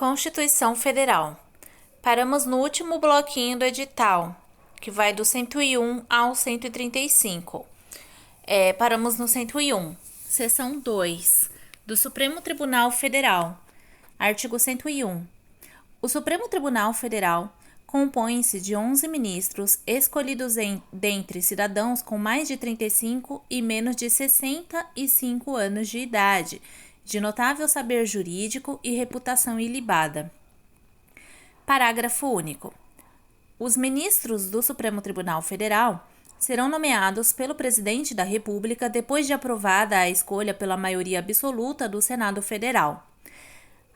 Constituição Federal. Paramos no último bloquinho do edital, que vai do 101 ao 135. Paramos no 101. Seção 2 do Supremo Tribunal Federal. Artigo 101. O Supremo Tribunal Federal compõe-se de 11 ministros escolhidos dentre cidadãos com mais de 35 e menos de 65 anos de idade, de notável saber jurídico e reputação ilibada. Parágrafo único. Os ministros do Supremo Tribunal Federal serão nomeados pelo Presidente da República depois de aprovada a escolha pela maioria absoluta do Senado Federal.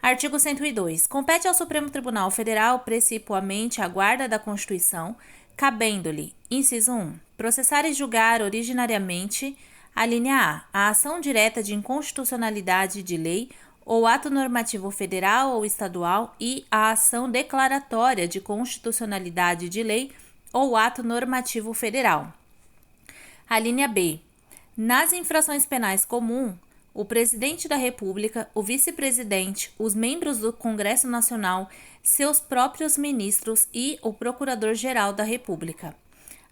Artigo 102. Compete ao Supremo Tribunal Federal precipuamente a guarda da Constituição, cabendo-lhe, inciso 1, processar e julgar originariamente, alínea A ação direta de inconstitucionalidade de lei ou ato normativo federal ou estadual e a ação declaratória de constitucionalidade de lei ou ato normativo federal. Alínea B. Nas infrações penais comum, o Presidente da República, o Vice-Presidente, os membros do Congresso Nacional, seus próprios ministros e o Procurador-Geral da República.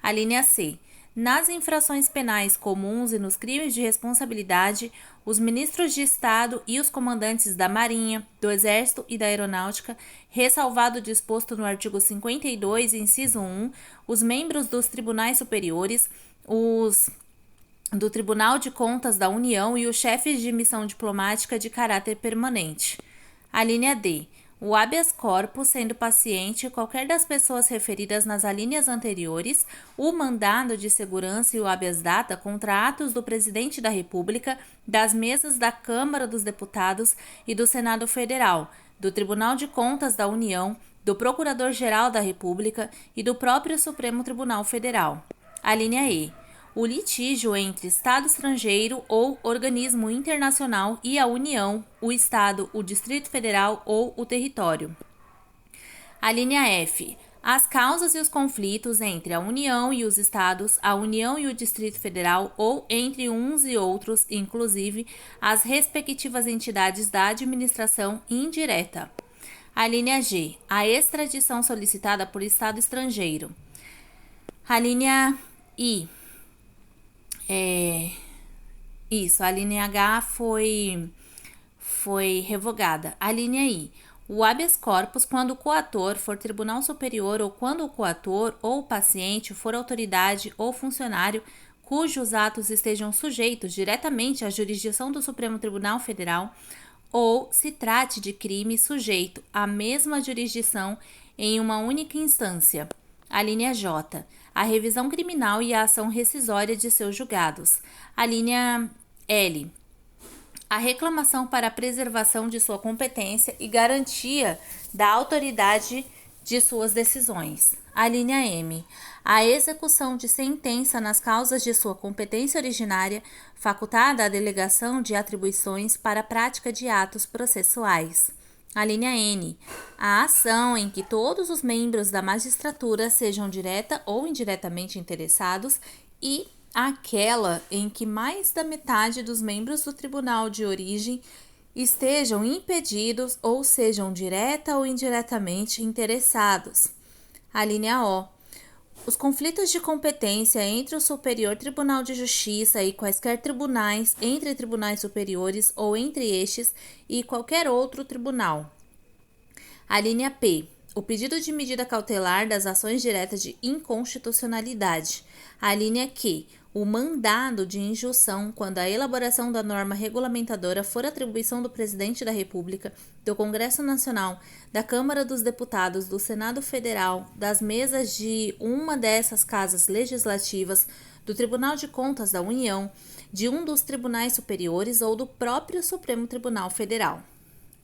Alínea C. Nas infrações penais comuns e nos crimes de responsabilidade, os ministros de Estado e os comandantes da Marinha, do Exército e da Aeronáutica, ressalvado o disposto no artigo 52, inciso 1, os membros dos tribunais superiores, os do Tribunal de Contas da União e os chefes de missão diplomática de caráter permanente. Alínea D. O habeas corpus, sendo paciente qualquer das pessoas referidas nas alíneas anteriores, o mandado de segurança e o habeas data contra atos do Presidente da República, das mesas da Câmara dos Deputados e do Senado Federal, do Tribunal de Contas da União, do Procurador-Geral da República e do próprio Supremo Tribunal Federal. Alínea E. O litígio entre Estado estrangeiro ou organismo internacional e a União, o Estado, o Distrito Federal ou o território. Alínea F. As causas e os conflitos entre a União e os Estados, a União e o Distrito Federal ou entre uns e outros, inclusive as respectivas entidades da administração indireta. Alínea G. A extradição solicitada por Estado estrangeiro. Alínea I. A linha H foi revogada. A linha I. O habeas corpus quando o coator for tribunal superior ou quando o coator ou o paciente for autoridade ou funcionário cujos atos estejam sujeitos diretamente à jurisdição do Supremo Tribunal Federal ou se trate de crime sujeito à mesma jurisdição em uma única instância. A linha J. A revisão criminal e a ação rescisória de seus julgados. A linha L. A reclamação para a preservação de sua competência e garantia da autoridade de suas decisões. A linha M. A execução de sentença nas causas de sua competência originária, facultada a delegação de atribuições para a prática de atos processuais. A linha N. A ação em que todos os membros da magistratura sejam direta ou indiretamente interessados e aquela em que mais da metade dos membros do tribunal de origem estejam impedidos ou sejam direta ou indiretamente interessados. A linha O. Os conflitos de competência entre o Superior Tribunal de Justiça e quaisquer tribunais, entre tribunais superiores ou entre estes e qualquer outro tribunal. A linha P. O pedido de medida cautelar das ações diretas de inconstitucionalidade. A linha Q. O mandado de injunção quando a elaboração da norma regulamentadora for atribuição do Presidente da República, do Congresso Nacional, da Câmara dos Deputados, do Senado Federal, das mesas de uma dessas casas legislativas, do Tribunal de Contas da União, de um dos tribunais superiores ou do próprio Supremo Tribunal Federal.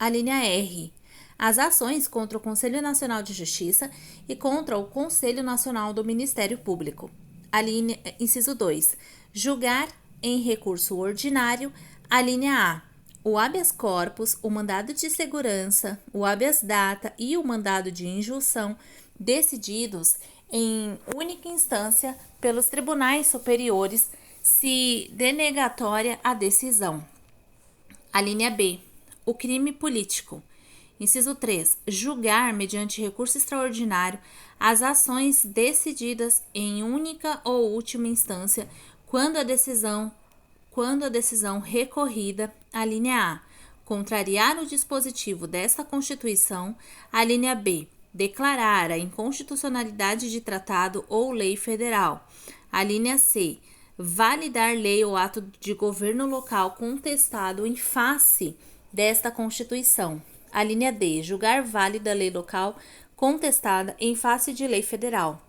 A linha R. As ações contra o Conselho Nacional de Justiça e contra o Conselho Nacional do Ministério Público. A linha, inciso 2. Julgar em recurso ordinário. A linha A. O habeas corpus, o mandado de segurança, o habeas data e o mandado de injunção decididos em única instância pelos tribunais superiores se denegatória a decisão. A linha B. O crime político. Inciso 3. Julgar, mediante recurso extraordinário, as ações decididas em única ou última instância quando a decisão recorrida, a linha A, contrariar o dispositivo desta Constituição, a linha B, declarar a inconstitucionalidade de tratado ou lei federal, a linha C, validar lei ou ato de governo local contestado em face desta Constituição, a linha D, julgar válida lei local contestada em face de lei federal.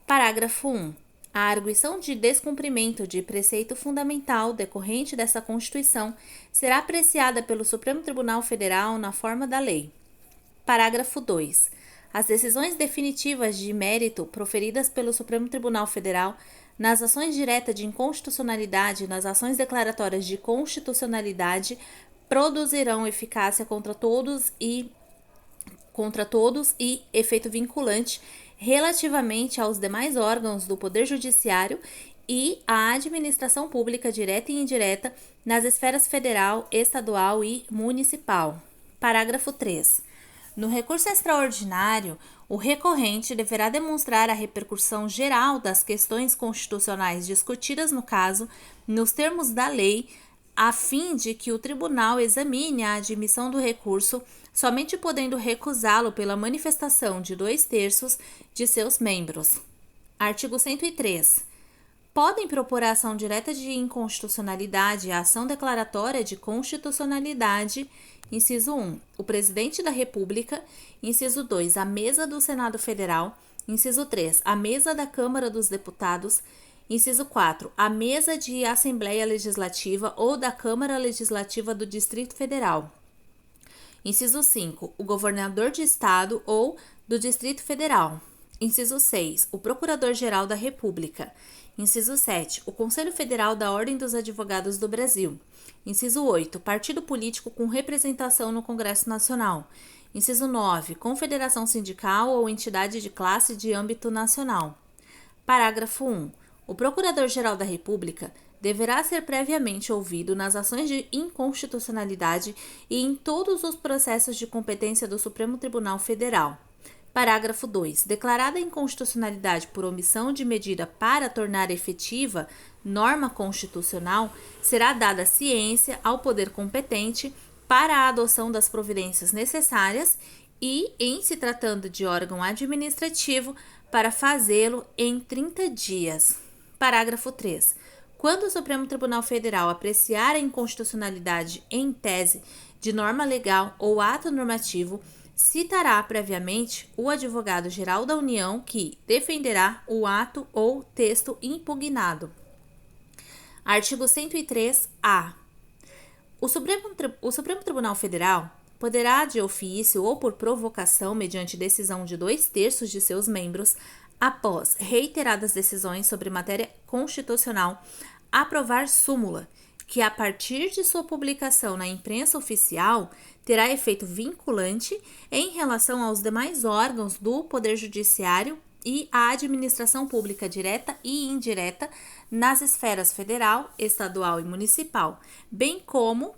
Parágrafo 1. A arguição de descumprimento de preceito fundamental decorrente dessa Constituição será apreciada pelo Supremo Tribunal Federal na forma da lei. Parágrafo 2. As decisões definitivas de mérito proferidas pelo Supremo Tribunal Federal nas ações diretas de inconstitucionalidade e nas ações declaratórias de constitucionalidade produzirão eficácia contra todos e efeito vinculante relativamente aos demais órgãos do Poder Judiciário e à administração pública direta e indireta nas esferas federal, estadual e municipal. Parágrafo 3. No recurso extraordinário, o recorrente deverá demonstrar a repercussão geral das questões constitucionais discutidas no caso, nos termos da lei, a fim de que o tribunal examine a admissão do recurso, somente podendo recusá-lo pela manifestação de 2/3 de seus membros. Artigo 103. Podem propor a ação direta de inconstitucionalidade e a ação declaratória de constitucionalidade, inciso 1, o Presidente da República, inciso 2, a Mesa do Senado Federal, inciso 3, a Mesa da Câmara dos Deputados, inciso 4, a Mesa de Assembleia Legislativa ou da Câmara Legislativa do Distrito Federal. Inciso 5, o Governador de Estado ou do Distrito Federal. Inciso 6, o Procurador-Geral da República. Inciso 7, o Conselho Federal da Ordem dos Advogados do Brasil. Inciso 8, partido político com representação no Congresso Nacional. Inciso 9, confederação sindical ou entidade de classe de âmbito nacional. Parágrafo 1. O Procurador-Geral da República deverá ser previamente ouvido nas ações de inconstitucionalidade e em todos os processos de competência do Supremo Tribunal Federal. Parágrafo 2. Declarada a inconstitucionalidade por omissão de medida para tornar efetiva norma constitucional, será dada ciência ao poder competente para a adoção das providências necessárias e, em se tratando de órgão administrativo, para fazê-lo em 30 dias. Parágrafo 3. Quando o Supremo Tribunal Federal apreciar a inconstitucionalidade em tese de norma legal ou ato normativo, citará previamente o advogado-geral da União que defenderá o ato ou texto impugnado. Artigo 103-A. O Supremo Tribunal Federal poderá, de ofício ou por provocação, mediante decisão de 2/3 de seus membros, após reiteradas decisões sobre matéria constitucional, aprovar súmula, que a partir de sua publicação na imprensa oficial terá efeito vinculante em relação aos demais órgãos do Poder Judiciário e à administração pública direta e indireta nas esferas federal, estadual e municipal, bem como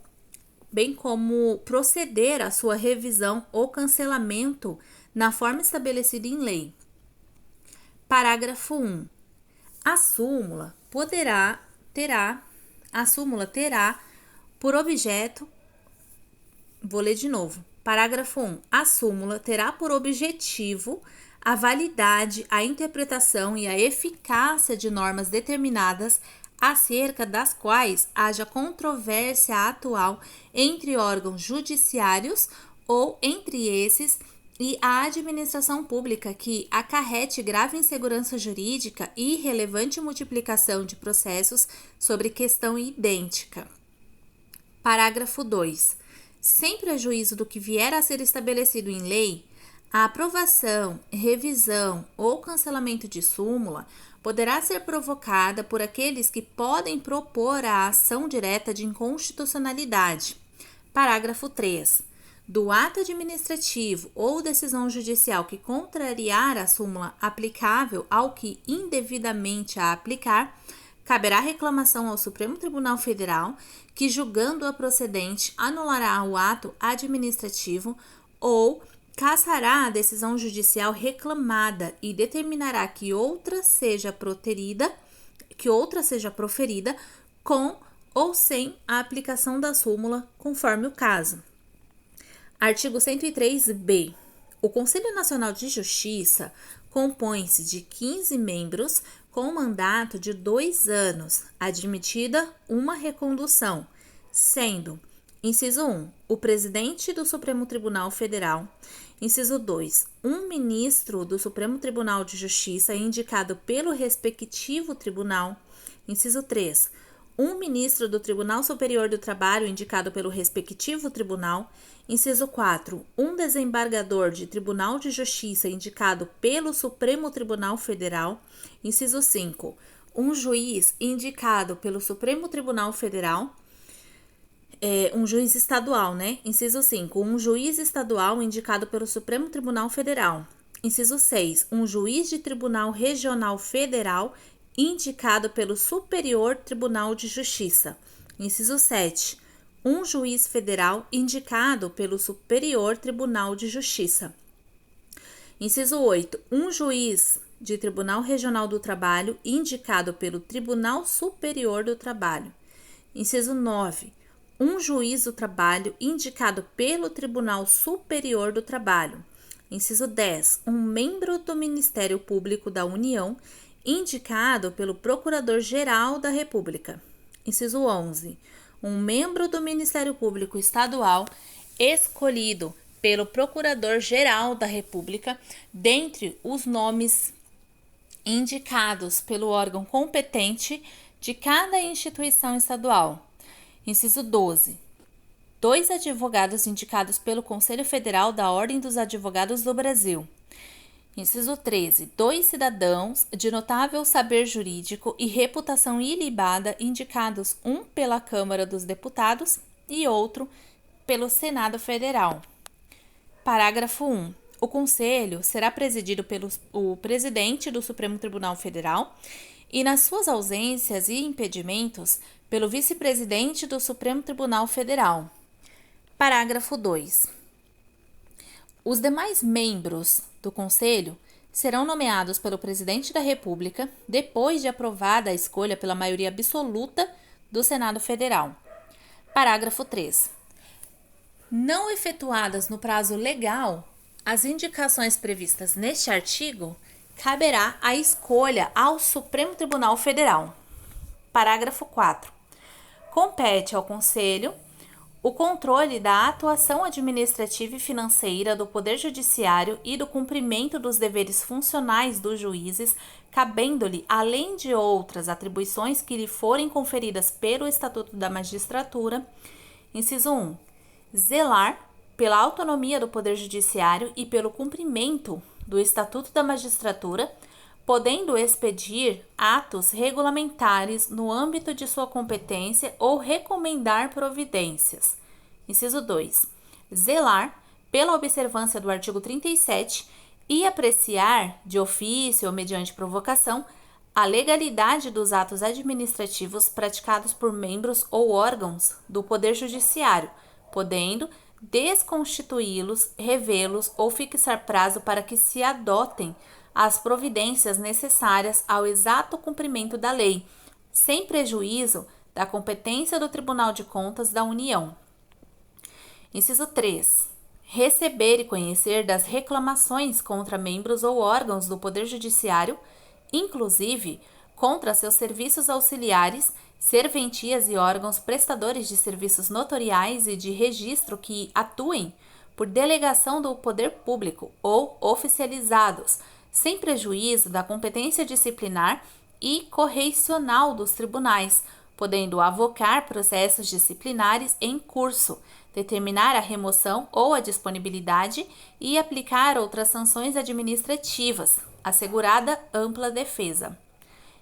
proceder à sua revisão ou cancelamento na forma estabelecida em lei. Parágrafo 1. A súmula terá por objeto. Vou ler de novo. Parágrafo 1. A súmula terá por objetivo a validade, a interpretação e a eficácia de normas determinadas acerca das quais haja controvérsia atual entre órgãos judiciários ou entre esses e a administração pública que acarrete grave insegurança jurídica e relevante multiplicação de processos sobre questão idêntica. Parágrafo 2. Sem prejuízo do que vier a ser estabelecido em lei, a aprovação, revisão ou cancelamento de súmula poderá ser provocada por aqueles que podem propor a ação direta de inconstitucionalidade. Parágrafo 3. Do ato administrativo ou decisão judicial que contrariar a súmula aplicável ao que indevidamente a aplicar, caberá reclamação ao Supremo Tribunal Federal, que, julgando-a procedente, anulará o ato administrativo ou cassará a decisão judicial reclamada e determinará que outra seja proferida com ou sem a aplicação da súmula, conforme o caso. Artigo 103b. O Conselho Nacional de Justiça compõe-se de 15 membros com mandato de 2 anos, admitida uma recondução, sendo: inciso 1, o presidente do Supremo Tribunal Federal. Inciso 2, um ministro do Supremo Tribunal de Justiça indicado pelo respectivo tribunal. Inciso 3, um ministro do Tribunal Superior do Trabalho indicado pelo respectivo tribunal. Inciso 4, um desembargador de Tribunal de Justiça indicado pelo Supremo Tribunal Federal. Inciso 5, um juiz indicado pelo Supremo Tribunal Federal. Um juiz estadual, né? Inciso 5, um juiz estadual indicado pelo Supremo Tribunal Federal. Inciso 6, um juiz de Tribunal Regional Federal indicado pelo Superior Tribunal de Justiça. Inciso 7, um juiz federal indicado pelo Superior Tribunal de Justiça. Inciso 8, um juiz de Tribunal Regional do Trabalho indicado pelo Tribunal Superior do Trabalho. Inciso 9, um juiz do trabalho indicado pelo Tribunal Superior do Trabalho. Inciso 10, um membro do Ministério Público da União indicado pelo Procurador-Geral da República. Inciso 11, um membro do Ministério Público Estadual escolhido pelo Procurador-Geral da República dentre os nomes indicados pelo órgão competente de cada instituição estadual. Inciso 12. 2 advogados indicados pelo Conselho Federal da Ordem dos Advogados do Brasil. Inciso 13. 2 cidadãos de notável saber jurídico e reputação ilibada indicados, um pela Câmara dos Deputados e outro pelo Senado Federal. Parágrafo 1. O Conselho será presidido pelo presidente do Supremo Tribunal Federal e, nas suas ausências e impedimentos, pelo vice-presidente do Supremo Tribunal Federal. Parágrafo 2. Os demais membros do Conselho serão nomeados pelo Presidente da República depois de aprovada a escolha pela maioria absoluta do Senado Federal. Parágrafo 3. Não efetuadas no prazo legal as indicações previstas neste artigo, caberá a escolha ao Supremo Tribunal Federal. Parágrafo 4. Compete ao Conselho o controle da atuação administrativa e financeira do Poder Judiciário e do cumprimento dos deveres funcionais dos juízes, cabendo-lhe, além de outras atribuições que lhe forem conferidas pelo Estatuto da Magistratura. Inciso 1. Zelar pela autonomia do Poder Judiciário e pelo cumprimento do Estatuto da Magistratura, podendo expedir atos regulamentares no âmbito de sua competência ou recomendar providências. Inciso 2. Zelar pela observância do artigo 37 e apreciar, de ofício ou mediante provocação, a legalidade dos atos administrativos praticados por membros ou órgãos do Poder Judiciário, podendo desconstituí-los, revê-los ou fixar prazo para que se adotem as providências necessárias ao exato cumprimento da lei, sem prejuízo da competência do Tribunal de Contas da União. Inciso 3. Receber e conhecer das reclamações contra membros ou órgãos do Poder Judiciário, inclusive contra seus serviços auxiliares, serventias e órgãos prestadores de serviços notoriais e de registro que atuem por delegação do poder público ou oficializados, sem prejuízo da competência disciplinar e correicional dos tribunais, podendo avocar processos disciplinares em curso, determinar a remoção ou a disponibilidade e aplicar outras sanções administrativas, assegurada ampla defesa.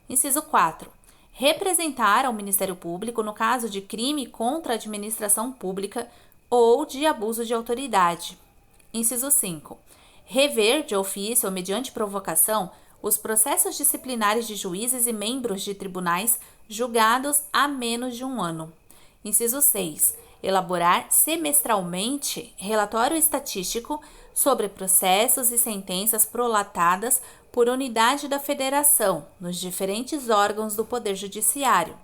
Inciso 4. Representar ao Ministério Público no caso de crime contra a administração pública ou de abuso de autoridade. Inciso 5. Rever, de ofício ou mediante provocação, os processos disciplinares de juízes e membros de tribunais julgados há menos de um ano. Inciso 6. elaborar semestralmente relatório estatístico sobre processos e sentenças prolatadas por unidade da Federação nos diferentes órgãos do Poder Judiciário.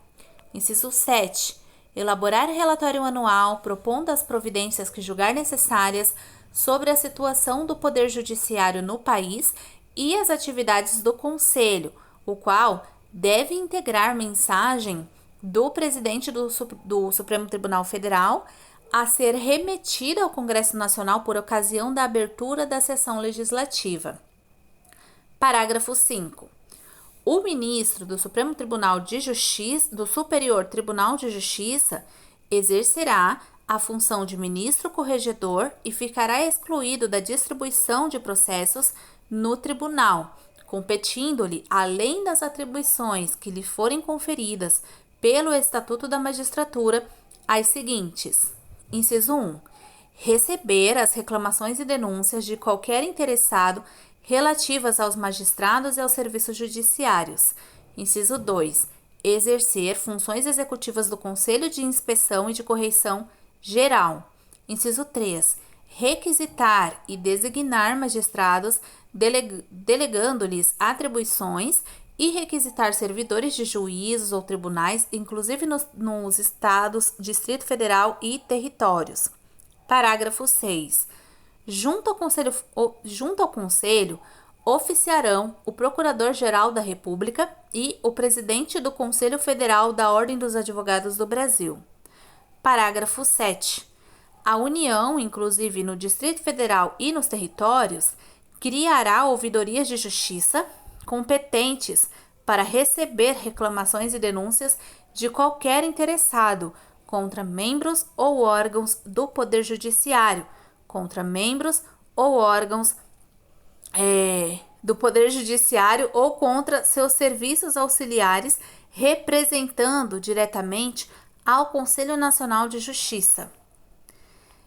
Inciso 7. Elaborar relatório anual propondo as providências que julgar necessárias sobre a situação do Poder Judiciário no país e as atividades do Conselho, o qual deve integrar mensagem do presidente do Supremo Tribunal Federal a ser remetida ao Congresso Nacional por ocasião da abertura da sessão legislativa. Parágrafo 5. O ministro do Supremo Tribunal de Justiça, do Superior Tribunal de Justiça, exercerá a função de ministro corregedor e ficará excluído da distribuição de processos no tribunal, competindo-lhe, além das atribuições que lhe forem conferidas pelo Estatuto da Magistratura, as seguintes. Inciso 1. Receber as reclamações e denúncias de qualquer interessado relativas aos magistrados e aos serviços judiciários. Inciso 2. Exercer funções executivas do Conselho de Inspeção e de Correição Geral. Inciso 3. Requisitar e designar magistrados, delegando-lhes atribuições e requisitar servidores de juízos ou tribunais, inclusive nos estados, Distrito Federal e territórios. Parágrafo 6. Junto ao Conselho, oficiarão o Procurador-Geral da República e o presidente do Conselho Federal da Ordem dos Advogados do Brasil. Parágrafo 7. A União, inclusive no Distrito Federal e nos territórios, criará ouvidorias de justiça competentes para receber reclamações e denúncias de qualquer interessado contra membros ou órgãos do Poder Judiciário, contra membros ou órgãos do Poder Judiciário ou contra seus serviços auxiliares, representando diretamente ao Conselho Nacional de Justiça.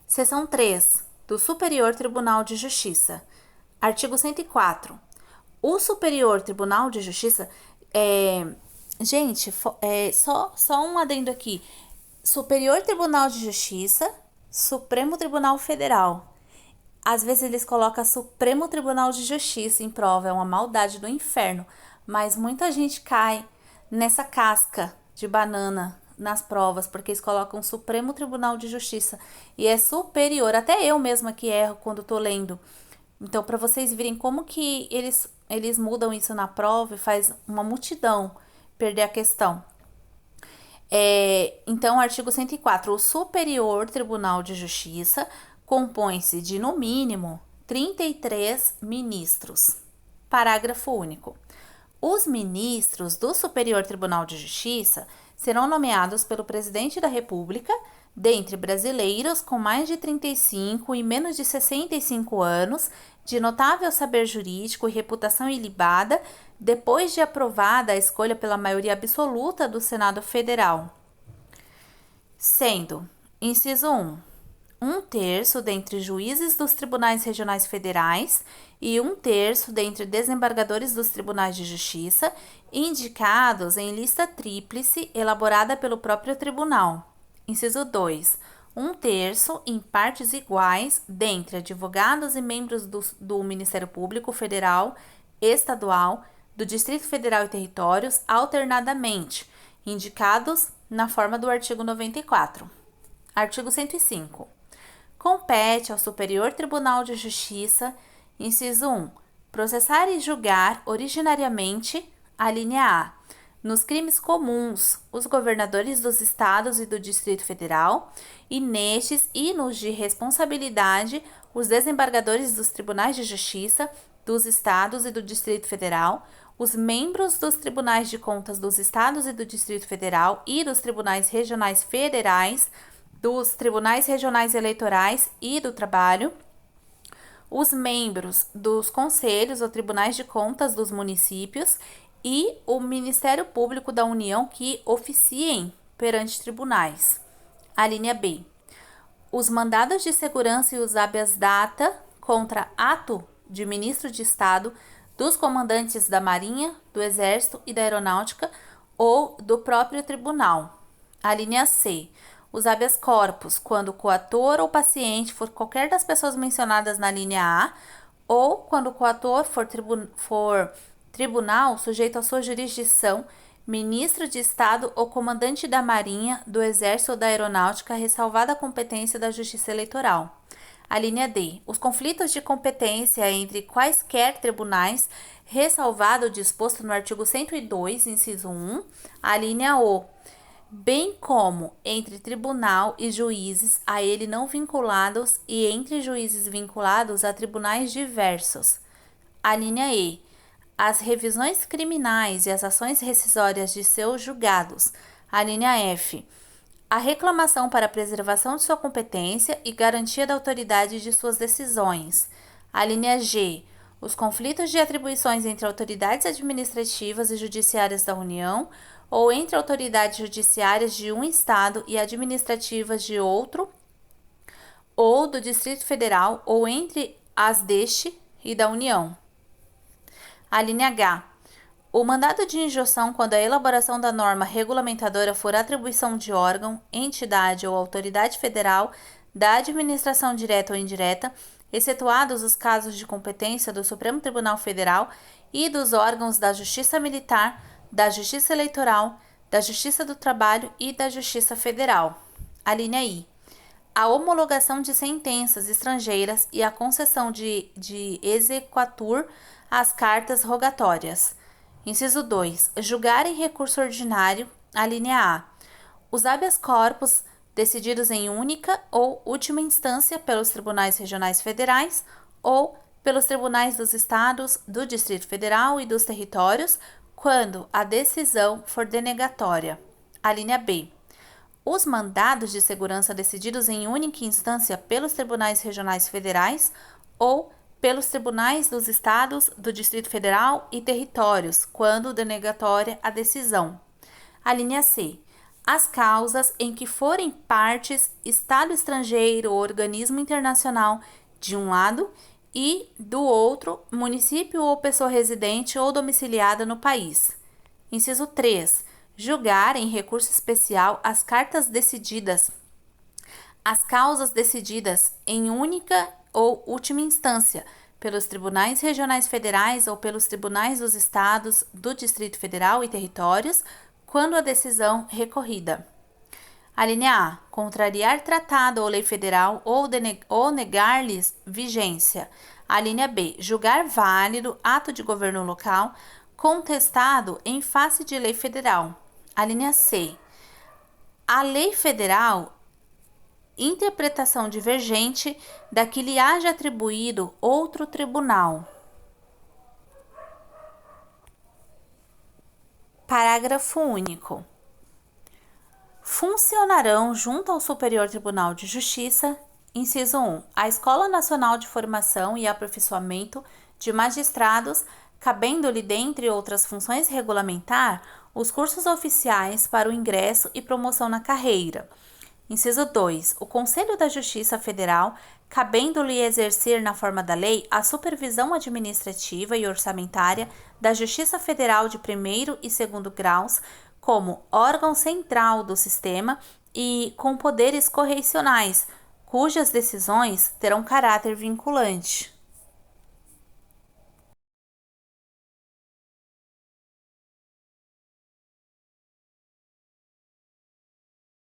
Seção 3. Do Superior Tribunal de Justiça. Artigo 104. O Superior Tribunal de Justiça... só um adendo aqui. Superior Tribunal de Justiça, Supremo Tribunal Federal. Às vezes eles colocam Supremo Tribunal de Justiça em prova, é uma maldade do inferno. Mas muita gente cai nessa casca de banana nas provas, porque eles colocam Supremo Tribunal de Justiça. E é superior, até eu mesma que erro quando tô lendo. Então, para vocês verem como que eles mudam isso na prova e faz uma multidão perder a questão. Então, artigo 104. O Superior Tribunal de Justiça compõe-se de, no mínimo, 33 ministros. Parágrafo único. Os ministros do Superior Tribunal de Justiça serão nomeados pelo Presidente da República, dentre brasileiros com mais de 35 e menos de 65 anos, de notável saber jurídico e reputação ilibada, depois de aprovada a escolha pela maioria absoluta do Senado Federal. Sendo, inciso 1, 1/3 dentre juízes dos tribunais regionais federais e 1/3 dentre desembargadores dos tribunais de justiça, indicados em lista tríplice elaborada pelo próprio tribunal. Inciso 2. 1/3 em partes iguais dentre advogados e membros do Ministério Público Federal, Estadual, do Distrito Federal e Territórios, alternadamente, indicados na forma do artigo 94. Artigo 105. Compete ao Superior Tribunal de Justiça, inciso 1, processar e julgar originariamente, a linha A, nos crimes comuns, os governadores dos estados e do Distrito Federal, e nestes e nos de responsabilidade, os desembargadores dos tribunais de justiça dos estados e do Distrito Federal, os membros dos tribunais de contas dos estados e do Distrito Federal e dos tribunais regionais federais, dos tribunais regionais eleitorais e do trabalho, os membros dos conselhos ou tribunais de contas dos municípios e o Ministério Público da União que oficiem perante tribunais. A linha B. Os mandados de segurança e os habeas data contra ato de ministro de Estado, dos comandantes da Marinha, do Exército e da Aeronáutica ou do próprio tribunal. A linha C. Os habeas corpus, quando o coator ou paciente for qualquer das pessoas mencionadas na linha A, ou quando o coator for tribunal sujeito à sua jurisdição, ministro de Estado ou comandante da Marinha, do Exército ou da Aeronáutica, ressalvada a competência da Justiça Eleitoral. A linha D. Os conflitos de competência entre quaisquer tribunais, ressalvado o disposto no artigo 102, inciso 1, a linha O, bem como entre tribunal e juízes a ele não vinculados e entre juízes vinculados a tribunais diversos. A linha E. As revisões criminais e as ações rescisórias de seus julgados. A linha F. A reclamação para preservação de sua competência e garantia da autoridade de suas decisões. A linha G. Os conflitos de atribuições entre autoridades administrativas e judiciárias da União ou entre autoridades judiciárias de um Estado e administrativas de outro ou do Distrito Federal ou entre as deste e da União. A linha H. O mandado de injunção, quando a elaboração da norma regulamentadora for atribuição de órgão, entidade ou autoridade federal, da administração direta ou indireta, excetuados os casos de competência do Supremo Tribunal Federal e dos órgãos da Justiça Militar, da Justiça Eleitoral, da Justiça do Trabalho e da Justiça Federal. A linha I. A homologação de sentenças estrangeiras e a concessão de exequatur às cartas rogatórias. Inciso 2. Julgar em recurso ordinário, a linha A. Os habeas corpus decididos em única ou última instância pelos tribunais regionais federais ou pelos tribunais dos estados, do Distrito Federal e dos territórios, quando a decisão for denegatória. A linha B. Os mandados de segurança decididos em única instância pelos tribunais regionais federais ou pelos tribunais dos estados, do Distrito Federal e territórios, quando denegatória a decisão. A linha C. As causas em que forem partes Estado estrangeiro ou organismo internacional de um lado e, do outro, município ou pessoa residente ou domiciliada no país. Inciso 3. Julgar em recurso especial as causas decididas em única ou última instância pelos tribunais regionais federais ou pelos tribunais dos estados, do Distrito Federal e territórios, quando a decisão recorrida. A linha A. Contrariar tratado ou lei federal ou negar-lhes vigência. A linha B. Julgar válido ato de governo local contestado em face de lei federal. A linha C. A lei federal interpretação divergente da que lhe haja atribuído outro tribunal. Parágrafo único. Funcionarão junto ao Superior Tribunal de Justiça, inciso 1, a Escola Nacional de Formação e Aperfeiçoamento de Magistrados, cabendo-lhe, dentre outras funções regulamentar, os cursos oficiais para o ingresso e promoção na carreira. Inciso 2. O Conselho da Justiça Federal, cabendo-lhe exercer, na forma da lei, a supervisão administrativa e orçamentária da Justiça Federal de primeiro e segundo graus, como órgão central do sistema e com poderes correicionais, cujas decisões terão caráter vinculante.